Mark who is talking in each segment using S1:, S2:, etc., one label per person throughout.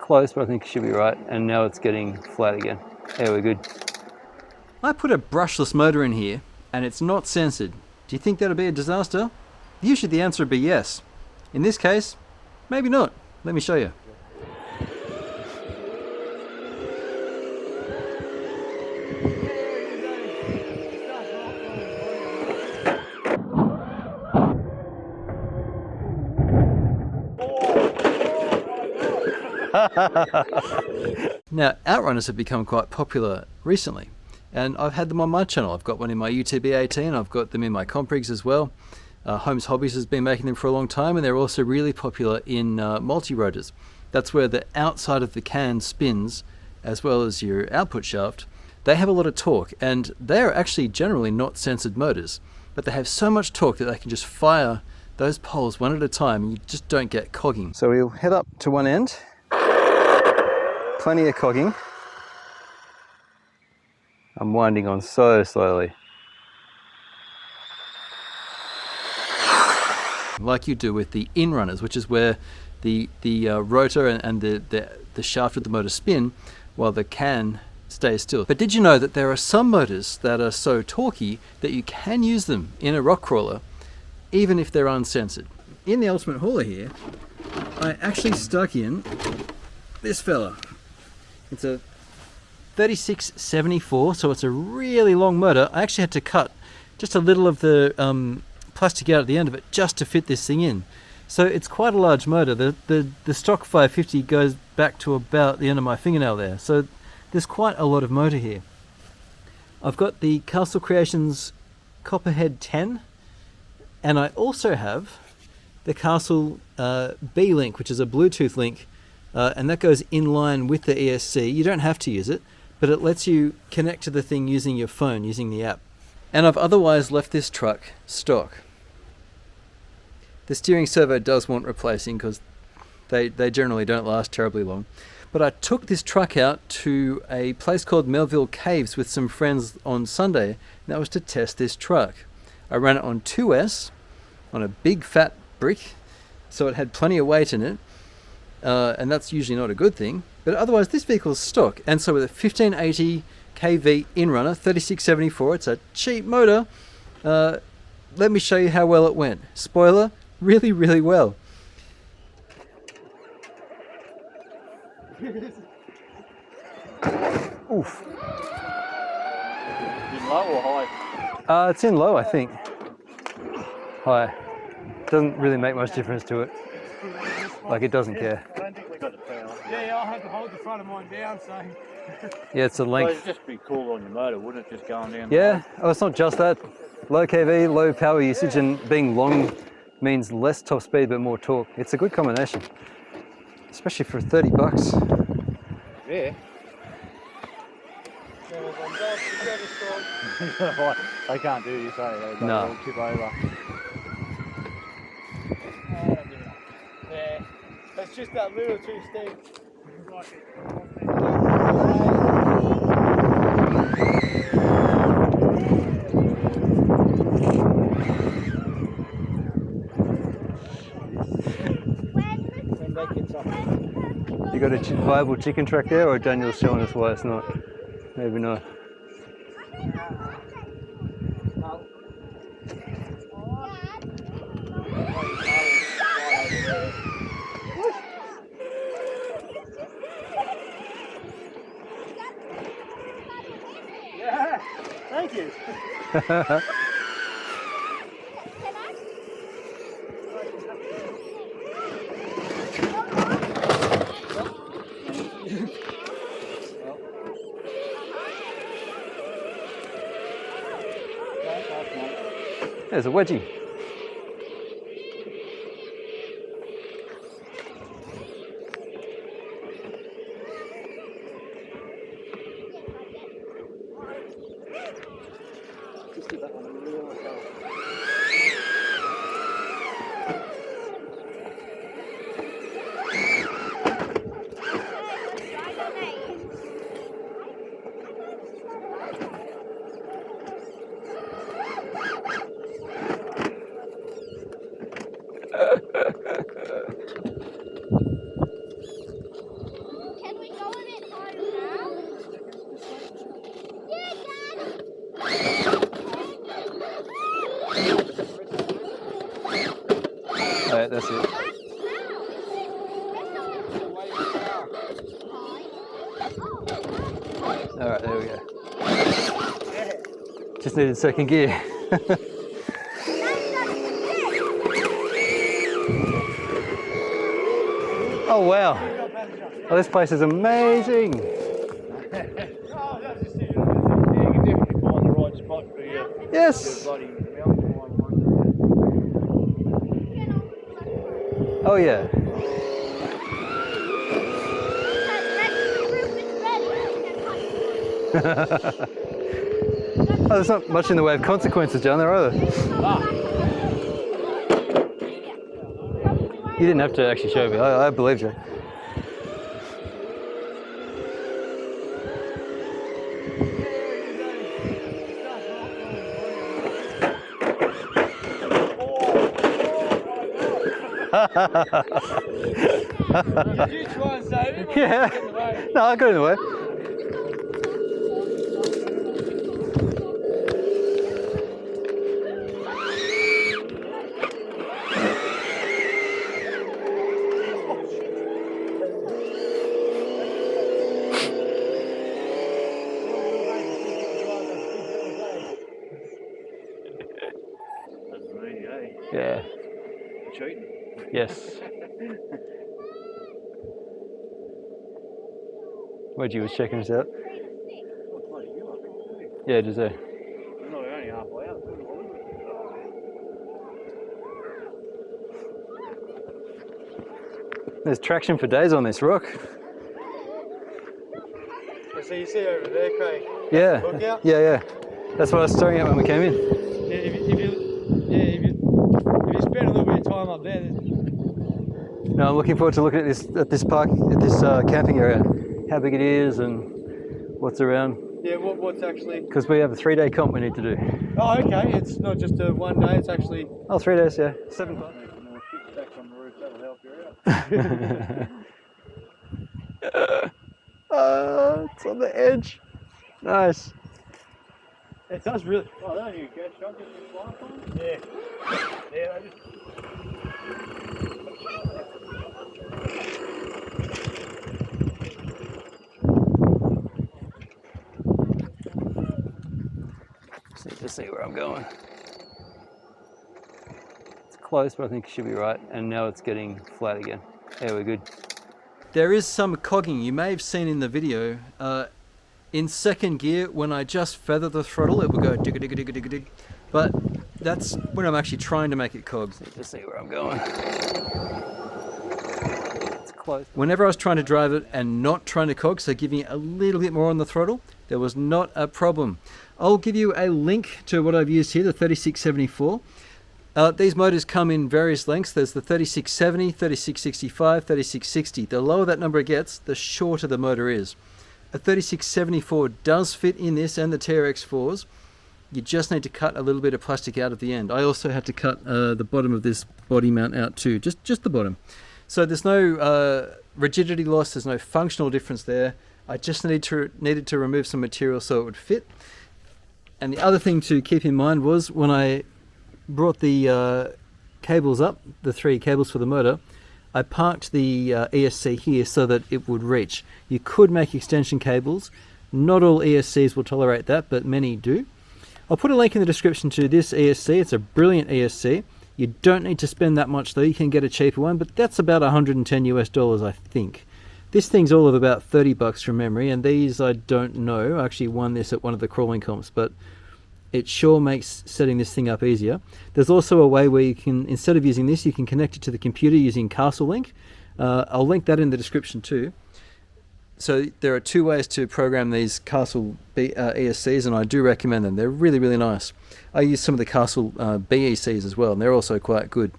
S1: close, but I think it should be right. And now it's getting flat again. There, we're good. I put a brushless motor in here and it's not censored. Do you think that'll be a disaster? Usually the answer would be yes. In this case, maybe not. Let me show you. Now, outrunners have become quite popular recently, and I've had them on my channel. I've got one in my UTB18, I've got them in my Comprigs as well. Holmes Hobbies has been making them for a long time, and they're also really popular in multi-rotors. That's where the outside of the can spins, as well as your output shaft. They have a lot of torque, and they're actually generally not censored motors, but they have so much torque that they can just fire those poles one at a time, and you just don't get cogging. So we'll head up to one end. Plenty of cogging. I'm winding on so slowly. Like you do with the in-runners, which is where the rotor and the shaft of the motor spin while the can stays still. But did you know that there are some motors that are so torquey that you can use them in a rock crawler even if they're uncensored? In the Ultimate Hauler here, I actually stuck in this fella. It's a 3674, so it's a really long motor. I actually had to cut just a little of the plastic out at the end of it just to fit this thing in. So it's quite a large motor. The stock 550 goes back to about the end of my fingernail there. So there's quite a lot of motor here. I've got the Castle Creations Copperhead 10, and I also have the Castle B-Link, which is a Bluetooth link, and that goes in line with the ESC. You don't have to use it, but it lets you connect to the thing using your phone, using the app. And I've otherwise left this truck stock. The steering servo does want replacing because they generally don't last terribly long. But I took this truck out to a place called Melville Caves with some friends on Sunday, and that was to test this truck. I ran it on 2S, on a big fat brick, so it had plenty of weight in it. And that's usually not a good thing, but otherwise this vehicle's stock. And so with a 1580 kV in-runner, 3674, it's a cheap motor. Let me show you how well it went. Spoiler, really, really well. Oof.
S2: In low or high?
S1: It's in low, I think. High. Doesn't really make much difference to it. Like, it doesn't care.
S2: I don't think we got the power.
S3: Yeah, I had to hold the front of mine down, so...
S1: Yeah, it's a length.
S2: Well, it'd just be cool on your motor, wouldn't it? Just going down.
S1: Yeah, oh, it's not just that. Low kV, low power usage, and being long means less top speed but more torque. It's a good combination, especially for 30 bucks.
S2: Yeah. They can't do this, eh? They
S1: No.
S2: all tip over.
S3: Yeah, it's just that little too steep.
S1: You got a viable chicken track there, or Daniel's showing us why it's not? Maybe not.
S3: Yeah, thank you.
S1: There's a wedgie. All right, there we go. Just needed second gear. Oh wow! Oh, this place is amazing.
S2: Yeah, you can definitely find the right spot for your
S1: Yes.
S2: bloody mountain climb one.
S1: Oh yeah. Oh, there's not much in the way of consequences down there either. You didn't have to actually show me. I believed you.
S3: Did you try and save him?
S1: Yeah. No, I got in the way.
S2: That's me, eh?
S1: Yeah.
S2: Cheating.
S1: Yes. Reggie was checking us out.
S2: Oh, bloody you are.
S1: Yeah, just there.
S2: No, we're only halfway out.
S1: There's traction for days on this rock.
S3: So you see over there, Craig?
S1: Yeah.
S3: Look out.
S1: Yeah. That's what I was staring at when we came in.
S3: Yeah, if you spend a little bit of time up there,
S1: No, I'm looking forward to looking at this park, at this camping area, how big it is and what's around.
S3: yeah, what's actually?
S1: Because we have a 3-day comp we need to do.
S3: Oh, okay. It's not just a 1 day. It's actually.
S1: Oh, 3 days, yeah. 7
S2: More shit stacks on the roof, that'll help you out.
S1: It's on the edge. Nice.
S3: It does really.
S2: Oh, there you go. Shall I get this light on?
S3: Yeah. Yeah. I just.
S1: Just need to see where I'm going. It's close, but I think it should be right. And now it's getting flat again. Yeah, we're good. There is some cogging you may have seen in the video. In second gear, when I just feather the throttle, it will go dig dig dig dig dig. But that's when I'm actually trying to make it cog. Just need to see where I'm going. It's close. Whenever I was trying to drive it and not trying to cog, so giving it a little bit more on the throttle, there was not a problem. I'll give you a link to what I've used here, the 3674. These motors come in various lengths. There's the 3670, 3665, 3660. The lower that number gets, the shorter the motor is. A 3674 does fit in this and the TRX4s. You just need to cut a little bit of plastic out of the end. I also had to cut the bottom of this body mount out too, just the bottom. So there's no rigidity loss, there's no functional difference there. I just needed to remove some material so it would fit. And the other thing to keep in mind was when I brought the cables up, the 3 cables for the motor, I parked the ESC here so that it would reach. You could make extension cables. Not all ESCs will tolerate that, but many do. I'll put a link in the description to this ESC. It's a brilliant ESC. You don't need to spend that much though. You can get a cheaper one, but that's about $110 US, I think. This thing's all of about 30 bucks from memory, and these I don't know. I actually won this at one of the crawling comps, but it sure makes setting this thing up easier. There's also a way where you can, instead of using this, you can connect it to the computer using Castle Link. I'll link that in the description too. So there are 2 ways to program these Castle ESCs, and I do recommend them. They're really, really nice. I use some of the Castle BECs as well, and they're also quite good.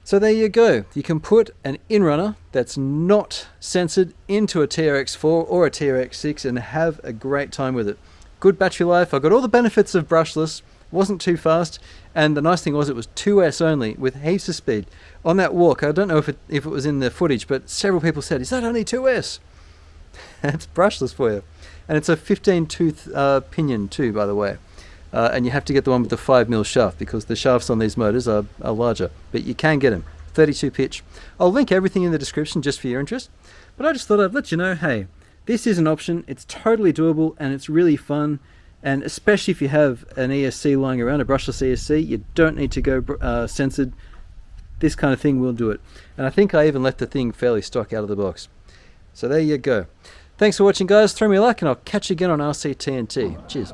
S1: So there you go. You can put an in-runner that's not censored into a TRX4 or a TRX6 and have a great time with it. Good battery life. I got all the benefits of brushless, wasn't too fast, and the nice thing was it was 2S only with heaps of speed. On that walk, I don't know if it was in the footage, but several people said, is that only 2S? It's brushless for you. And it's a 15-tooth pinion too, by the way. And you have to get the one with the 5mm shaft because the shafts on these motors are larger. But you can get them. 32 pitch. I'll link everything in the description just for your interest. But I just thought I'd let you know, hey, this is an option. It's totally doable and it's really fun. And especially if you have an ESC lying around, a brushless ESC, you don't need to go censored. This kind of thing will do it. And I think I even let the thing fairly stock out of the box. So there you go. Thanks for watching, guys. Throw me a like and I'll catch you again on RC-TNT. Cheers.